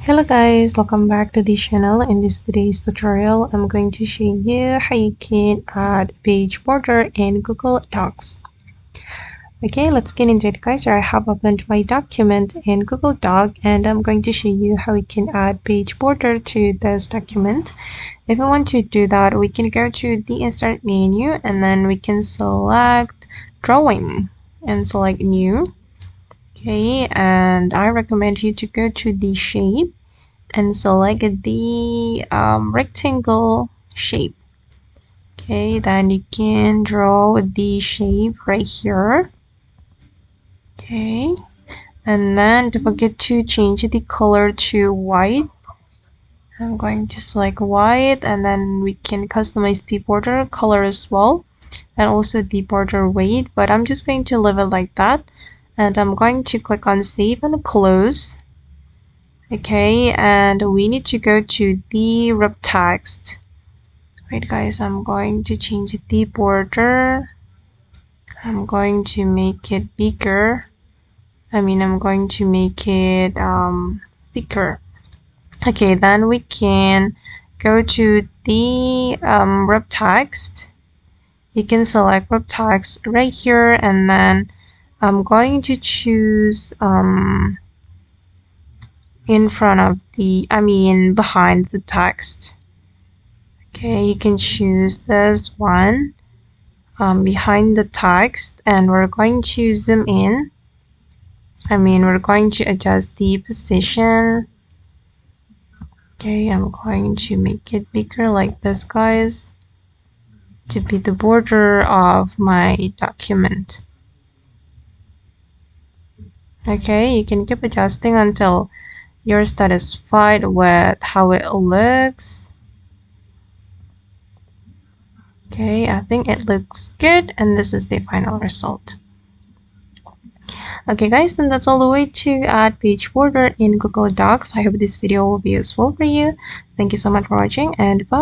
Hello guys, welcome back to this channel. In today's tutorial, I'm going to show you how you can add page border in Google Docs. Okay, let's get into it guys. I have opened my document in Google Doc and I'm going to show you how we can add page border to this document. If we want to do that, we can go to the insert menu and then we can select drawing and select new. Okay, and I recommend you to go to the shape and select the rectangle shape. Okay, then you can draw the shape right here. Okay, and then don't forget to change the color to white. I'm going to select white, and then we can customize the border color as well, and also the border weight, but I'm just going to leave it like that. And I'm going to click on save and close. Okay, and we need to go to the wrap text. Wait guys, I'm going to change the border. I'm going to make it bigger. I'm going to make it thicker. Okay, then we can go to the wrap text. You can select wrap text right here, and then I'm going to choose in front of behind the text. Okay, you can choose this one behind the text, and we're going to zoom in. We're going to adjust the position. Okay, I'm going to make it bigger like this guys, to be the border of my document. Okay, you can keep adjusting until you're satisfied with how it looks. Okay, I think it looks good, and this is the final result. Okay guys, and that's all the way to add page border in Google Docs. I hope this video will be useful for you. Thank you so much for watching, and bye.